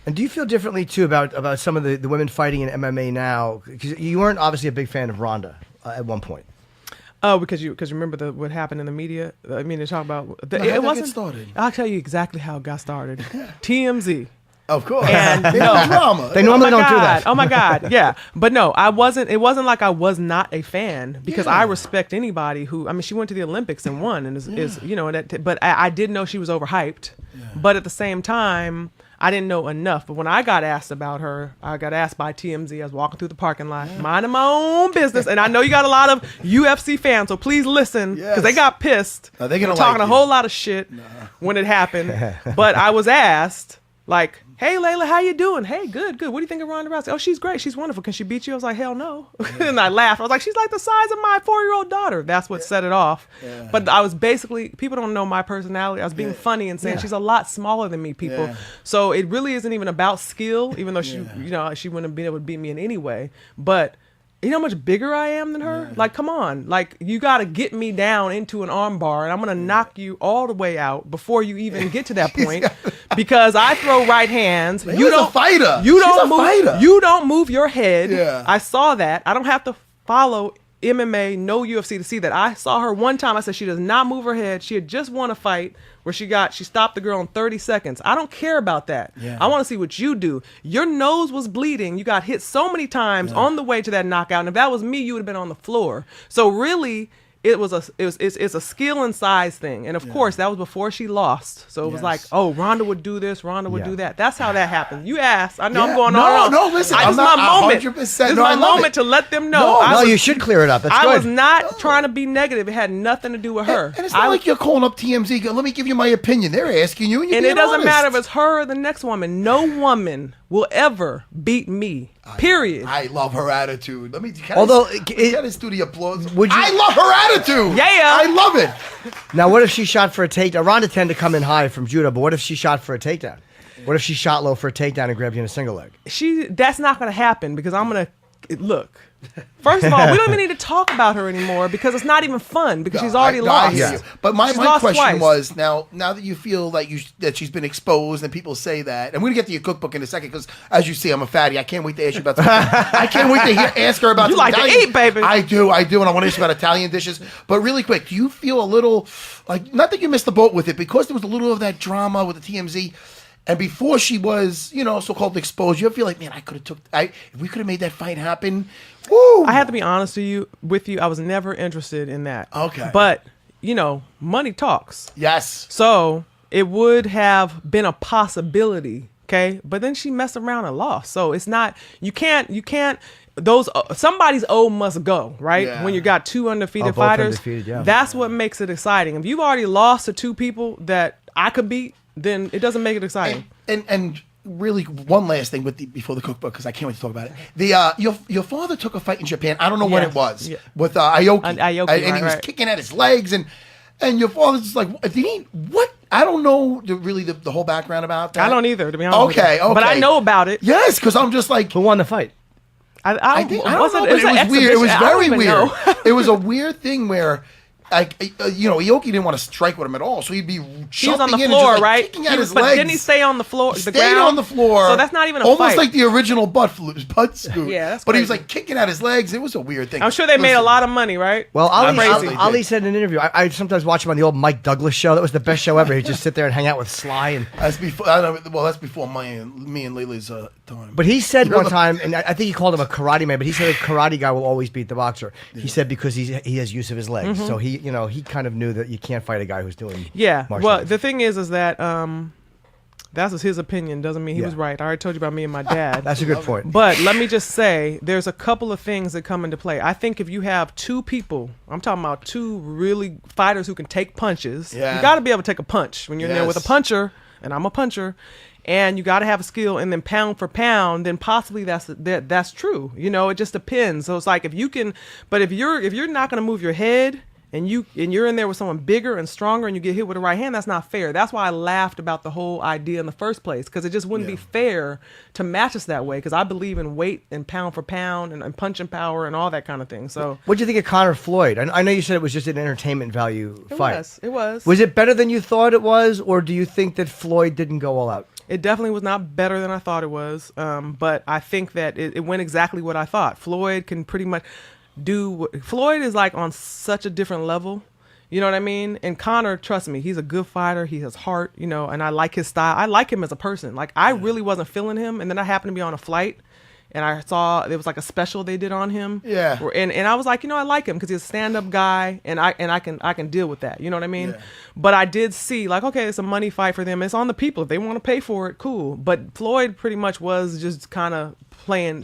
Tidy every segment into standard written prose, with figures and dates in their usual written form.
And do you feel differently too about some of the women fighting in MMA now? Because you weren't obviously a big fan of Ronda at one point. Oh, because you remember what happened in the media. I mean, they talk about it wasn't started. I'll tell you exactly how it got started. TMZ. Of course. And they no drama. They normally don't do that. Oh my God. Yeah. But no, I wasn't. It wasn't like I was not a fan because I respect anybody who. I mean, she went to the Olympics and won, and is you know that. But I did know she was overhyped. Yeah. But at the same time, I didn't know enough. But when I got asked about her, I got asked by TMZ. I was walking through the parking lot, minding my own business, and I know you got a lot of UFC fans, so please listen because they got pissed. No, they're gonna talking like a whole lot of shit when it happened. But I was asked. Like, hey, Layla, how you doing? Hey, good. What do you think of Ronda Rousey? Oh, she's great. She's wonderful. Can she beat you? I was like, hell no. And I laughed. I was like, she's like the size of my 4-year-old daughter. That's what set it off. Yeah. But I was basically, people don't know my personality. I was being funny and saying she's a lot smaller than me, people. Yeah. So it really isn't even about skill, even though she wouldn't have been able to beat me in any way. But you know how much bigger I am than her? Yeah. Like, come on. Like, you got to get me down into an arm bar, and I'm going to knock you all the way out before you even get to that point because I throw right hands. You don't fighter. You don't move your head. Yeah. I saw that. I don't have to follow MMA, no UFC to see that. I saw her one time. I said she does not move her head. She had just won a fight where she stopped the girl in 30 seconds. I don't care about that. Yeah. I want to see what you do. Your nose was bleeding. You got hit so many times on the way to that knockout. And if that was me, you would have been on the floor. So really, it's a skill and size thing. And of course, that was before she lost. So it was like, oh, Ronda would do this, Ronda would do that. That's how that happened. You asked. I know I'm going on. No, listen. This is my moment. 100%. This is my moment to let them know. No, you should clear it up. That's good. I was not trying to be negative. It had nothing to do with her. And it's not like you're calling up TMZ. Let me give you my opinion. They're asking you, and you're being it doesn't honest. matter if it's her or the next woman. No woman will ever beat me. Period. I love her attitude. Let me. Although, let's do the applause. I love her attitude. Yeah, I love it. Now, what if she shot for a takedown? Ronda tended to come in high from judo, but what if she shot for a takedown? What if she shot low for a takedown and grabbed you in a single leg? That's not going to happen because I'm going to look. First of all, we don't even need to talk about her anymore because it's not even fun because she's already lost. Yeah. But my question was now that you feel like that she's been exposed and people say that, and we're gonna get to your cookbook in a second because as you see, I'm a fatty. I can't wait to ask you about. I can't wait to ask her about. You like Italian. To eat, baby? I do, and I want to ask you about Italian dishes. But really quick, do you feel a little like not that you missed the boat with it because there was a little of that drama with the TMZ? And before she was, so-called exposed, you ever feel like, man, if we could have made that fight happen, woo! I have to be honest with you. I was never interested in that. Okay. But, money talks. Yes. So it would have been a possibility, okay? But then she messed around and lost. So it's not, you can't, somebody's O must go, right? Yeah. When you got two undefeated fighters, that's what makes it exciting. If you've already lost to two people that I could beat, then it doesn't make it exciting. And really, one last thing before the cookbook, because I can't wait to talk about it. Your father took a fight in Japan. I don't know when it was with Aoki, and he was kicking at his legs, and your father's just like, what? I don't know the whole background about that. I don't either, to be honest. Okay, but I know about it. Yes, because I'm just like, who won the fight? I don't know, but it was weird. It was very weird. It was a weird thing where. Aoki didn't want to strike with him at all, so he'd be jumping on the floor, right? Kicking at his legs. But didn't he stay on the floor? Stayed on the floor. So that's not even a almost fight. like the original butt scoot. Yeah, that's but crazy. he was like kicking at his legs. It was a weird thing. I'm sure they made a lot of money, right? Well, Ali said in an interview, I sometimes watch him on the old Mike Douglas show. That was the best show ever. He'd just sit there and hang out with Sly. And that's before. That's before me and Lily's time. But he said one time, and I think he called him a karate man. But he said a karate guy will always beat the boxer. Yeah. He said because he has use of his legs, so he kind of knew that you can't fight a guy who's doing martial arts. The thing is that that's his opinion. Doesn't mean he was right. I already told you about me and my dad. That's a good point. But let me just say, there's a couple of things that come into play. I think if you have two people, I'm talking about two really fighters who can take punches. Yeah. You got to be able to take a punch when you're in there with a puncher, and I'm a puncher. And you got to have a skill, and then pound for pound, then possibly that's true. It just depends. So it's like if you're not going to move your head, and you're in there with someone bigger and stronger and you get hit with the right hand, that's not fair. That's why I laughed about the whole idea in the first place, because it just wouldn't be fair to match us that way, because I believe in weight and pound for pound and punching power and all that kind of thing. So what do you think of Conor Floyd? I know you said it was just an entertainment value fight. It was. Was it better than you thought it was, or do you think that Floyd didn't go all out? It definitely was not better than I thought it was. But I think that it went exactly what I thought. Floyd can pretty much Floyd is like on such a different level. You know what I mean? And Conor, trust me, he's a good fighter. He has heart, you know, and I like his style. I like him as a person. Like, I really wasn't feeling him. And then I happened to be on a flight, and I saw there was like a special they did on him. Yeah. And I was like, you know, I like him because he's a stand-up guy, and I can deal with that. You know what I mean? Yeah. But I did see, like, okay, it's a money fight for them. It's on the people. If they want to pay for it, cool. But Floyd pretty much was just kind of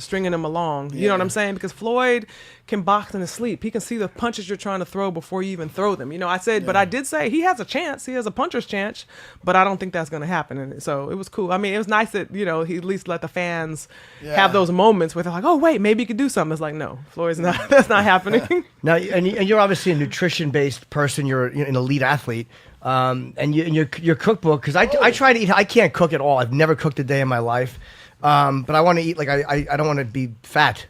stringing them along. You know what I'm saying? Because Floyd can box in his sleep. He can see the punches you're trying to throw before you even throw them. You know, I said, but I did say he has a chance. He has a puncher's chance, but I don't think that's going to happen. And so it was cool. I mean, it was nice that, you know, he at least let the fans have those moments where they're like, oh, wait, maybe he could do something. It's like, no, Floyd's not, that's not happening. Now, and you're obviously a nutrition-based person. You're an elite athlete. And your cookbook, because I try to eat. I can't cook at all. I've never cooked a day in my life. But I want to eat, like, I don't want to be fat.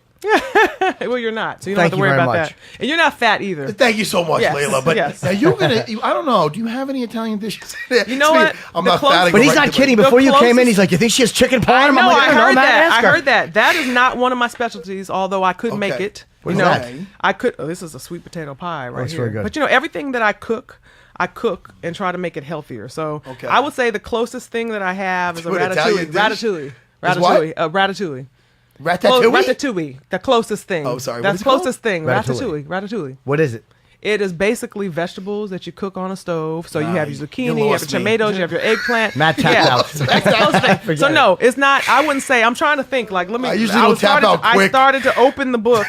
Well, you're not, so you don't have to worry about that. And you're not fat either. Thank you so much, Layla. But now I don't know. Do you have any Italian dishes? You know what? I'm not fat. But he's not kidding. Before you came in, he's like, you think she has chicken parm? No, I'm like, I heard that. Ask her. I heard that. That is not one of my specialties, although I could make it. What is that? I could. Oh, this is a sweet potato pie right That's here. Oh, very good. But you know, everything that I cook and try to make it healthier. So I would say the closest thing that I have is a ratatouille. Ratatouille. Ratatouille. Ratatouille. The closest thing. Oh, sorry. That's the closest thing. Ratatouille. Ratatouille. What is it? It is basically vegetables that you cook on a stove. So you have your zucchini, you have your tomatoes, you have your eggplant. Matt tapped out. That's the closest thing. So no, it's not. I wouldn't say. I'm trying to think. Like, let me. I usually don't tap out quick. I started to open the book.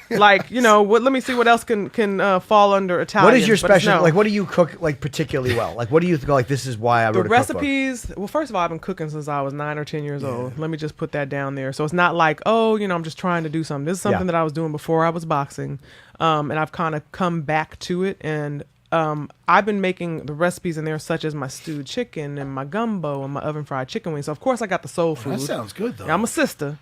Like, you know, let me see what else can fall under Italian. What is your special? Like, what do you cook like particularly well? Like, what do you go like? This is why I wrote the recipes. Well, first of all, I've been cooking since I was 9 or 10 years old. Let me just put that down there. So it's not like, oh, you know, I'm just trying to do something. This is something that I was doing before I was boxing, and I've kind of come back to it. And I've been making the recipes in there, such as my stewed chicken and my gumbo and my oven fried chicken wings. So of course I got the soul food. That sounds good though. Yeah, I'm a sister.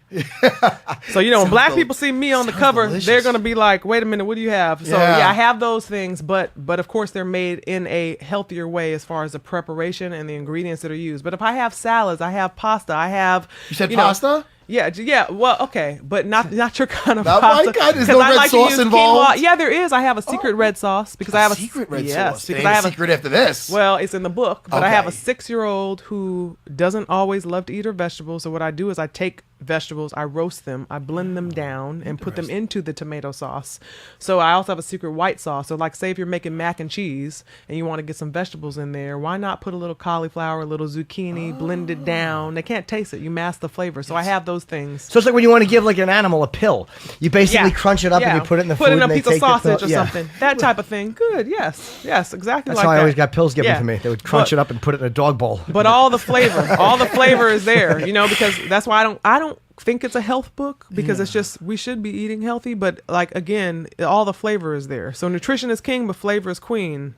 So you know, when black people see me on the cover, they're gonna be like, "Wait a minute, what do you have?" So yeah, I have those things, but of course they're made in a healthier way as far as the preparation and the ingredients that are used. But if I have salads, I have pasta, I have. You said pasta? Yeah. Well, okay, but not your kind of not pasta. My kind. There's no red sauce involved. Quinoa. Yeah, there is. I have a secret red sauce because I have a secret red sauce. Because I have a secret after this. Well, it's in the book, but I have a 6-year-old who doesn't always love to eat her vegetables. So what I do is I take vegetables, I roast them, I blend them down and put them into the tomato sauce. So I also have a secret white sauce. So like, say if you're making mac and cheese and you want to get some vegetables in there, why not put a little cauliflower, a little zucchini, blend it down? They can't taste it. You mask the flavor. So I have those things. So it's like when you want to give like an animal a pill. You basically crunch it up and you put it in the food. Put it in a piece of sausage or something. That type of thing. Good. Yes, exactly. That's how I always got pills given to me. They would crunch it up and put it in a dog bowl. But all the flavor is there, you know, because that's why I don't think it's a health book, because it's just, we should be eating healthy, but like, again, all the flavor is there. So nutrition is king, but flavor is queen.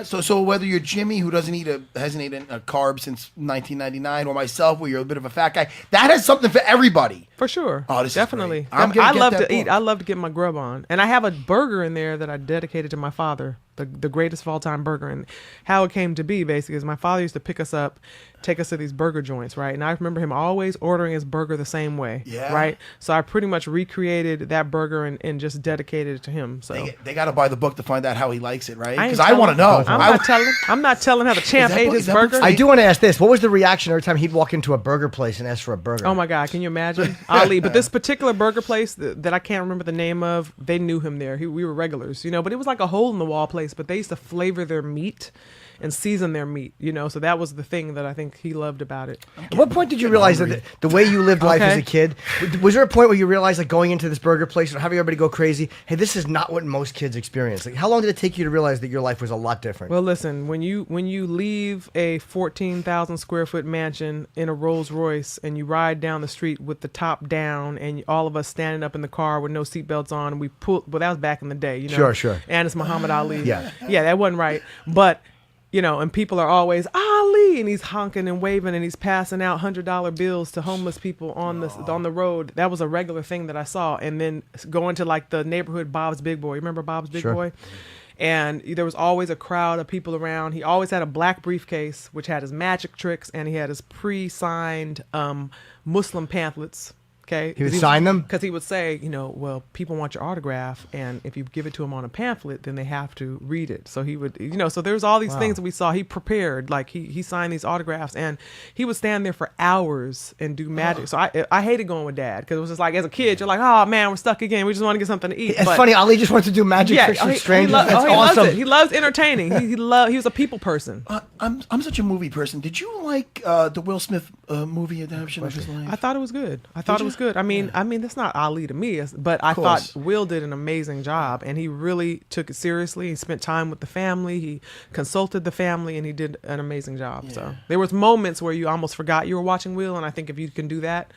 So whether you're Jimmy, who hasn't eaten a carb since 1999, or myself, where you're a bit of a fat guy, that has something for everybody. For sure. Oh, this definitely. Is great. I love to eat. I love to get my grub on. And I have a burger in there that I dedicated to my father, the greatest of all time burger. And how it came to be, basically, is my father used to pick us up, take us to these burger joints, right? And I remember him always ordering his burger the same way, right? So I pretty much recreated that burger and just dedicated it to him. So they got to buy the book to find out how he likes it, right? Because I want to know. I'm not telling how the champ ate his burger. I do want to ask this. What was the reaction every time he'd walk into a burger place and ask for a burger? Oh my God, can you imagine? Ali. But this particular burger place that I can't remember the name of, they knew him there. We were regulars, you know, but it was like a hole in the wall place, but they used to flavor their meat and season their meat, you know, so that was the thing that I think he loved about it. At what point did you realize that the way you lived life as a kid, was there a point where you realized, like, going into this burger place or having everybody go crazy, hey, this is not what most kids experience? Like, how long did it take you to realize that your life was a lot different? Well, listen, when you leave a 14,000 square foot mansion in a Rolls Royce and you ride down the street with the top down and all of us standing up in the car with no seatbelts on, and well, that was back in the day, you know. Sure. And it's Muhammad Ali. Yeah, that wasn't right. But you know, and people are always Ali, and he's honking and waving, and he's passing out $100 bills to homeless people on the road. That was a regular thing that I saw. And then going to like the neighborhood Bob's Big Boy. Remember Bob's Big Boy? And there was always a crowd of people around. He always had a black briefcase, which had his magic tricks, and he had his pre-signed Muslim pamphlets. Okay. He would sign them? Because he would say, well, people want your autograph, and if you give it to them on a pamphlet, then they have to read it. So he would, so there's all these things that we saw. He prepared, like he signed these autographs, and he would stand there for hours and do magic. So I hated going with Dad, because it was just like, as a kid, you're like, oh man, we're stuck again. We just want to get something to eat. It's funny. Ali just wants to do magic tricks with strangers. That's awesome. Loves it. He loves entertaining. He was a people person. I'm such a movie person. Did you like the Will Smith movie adaptation of his life? I thought it was good. I thought it was good. I mean, that's not Ali to me, but I thought Will did an amazing job, and he really took it seriously. He spent time with the family. He consulted the family, and he did an amazing job. Yeah. So there was moments where you almost forgot you were watching Will, and I think if you can do that,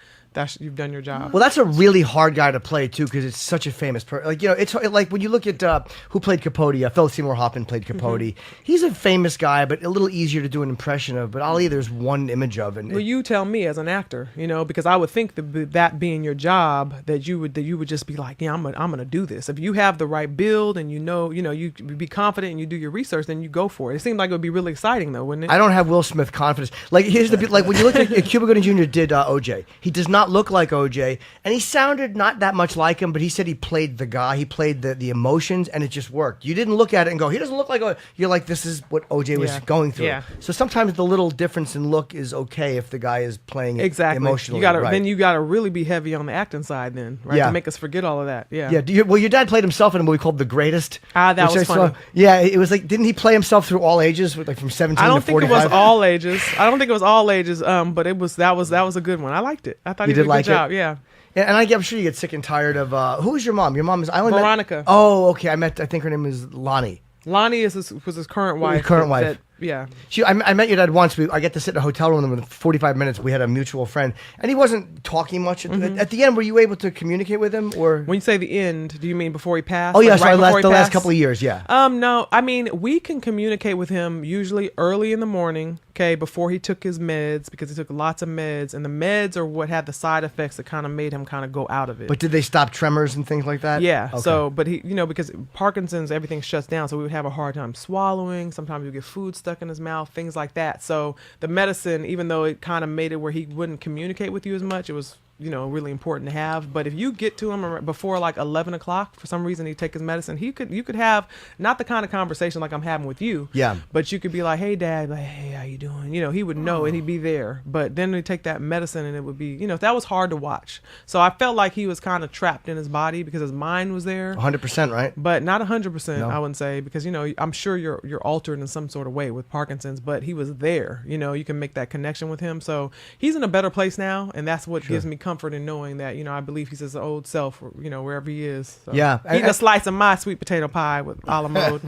you've done your job. Well, that's a really hard guy to play too, because it's such a famous person. Like, it's like when you look at who played Capote. Philip Seymour Hoffman played Capote. Mm-hmm. He's a famous guy, but a little easier to do an impression of. But Ali, there's one image of. And well, you tell me as an actor, because I would think that being your job, that you would just be like, yeah, I'm gonna do this. If you have the right build and you be confident and you do your research, then you go for it. It seemed like it would be really exciting though, wouldn't it? I don't have Will Smith confidence. Like like when you look at Cuba Gooding Jr. did OJ, he does not look like OJ, and he sounded not that much like him, but he said he played the guy, he played the emotions, and it just worked. You didn't look at it and go, he doesn't look like OJ. You're like, this is what OJ was going through. Yeah. So sometimes the little difference in look is okay if the guy is playing it emotionally. Then you gotta really be heavy on the acting side then, right? Yeah. To make us forget all of that. Yeah. Yeah. Well, your dad played himself in a movie called The Greatest. That was funny. Yeah, it was like, didn't he play himself through all ages, like from 17 to 45? I don't think it was all ages. But that was a good one. I liked it. I thought he did a good job. Yeah. And I'm sure you get sick and tired of who is your mom? Your mom is Veronica. Oh, okay. I think her name is Lonnie. Lonnie was his current wife. His current wife. Yeah. I met your dad once. I get to sit in a hotel room with him for 45 minutes. We had a mutual friend, and he wasn't talking much. At the end, were you able to communicate with him? Or when you say the end, do you mean before he passed? Oh, yeah, the last couple of years, yeah. No, I mean, we can communicate with him usually early in the morning, before he took his meds, because he took lots of meds, and the meds are what had the side effects that kind of made him kind of go out of it. But did they stop tremors and things like that? Yeah. Okay. So, but he, because Parkinson's, everything shuts down, so we would have a hard time swallowing. Sometimes we would get food stuck in his mouth, things like that. So the medicine, even though it kind of made it where he wouldn't communicate with you as much, it was really important to have. But if you get to him before like 11 o'clock, for some reason he take his medicine, you could have not the kind of conversation like I'm having with you. Yeah. But you could be like, hey Dad, like, hey, how you doing? He would know and he'd be there. But then he'd take that medicine and it would be, that was hard to watch. So I felt like he was kind of trapped in his body because his mind was there. 100%, right? But not 100%, no. I wouldn't say, because, I'm sure you're altered in some sort of way with Parkinson's, but he was there. You can make that connection with him. So he's in a better place now, and that's what gives me comfort in knowing that, I believe he's his old self, wherever he is. So yeah. eating a slice of my sweet potato pie with a la mode.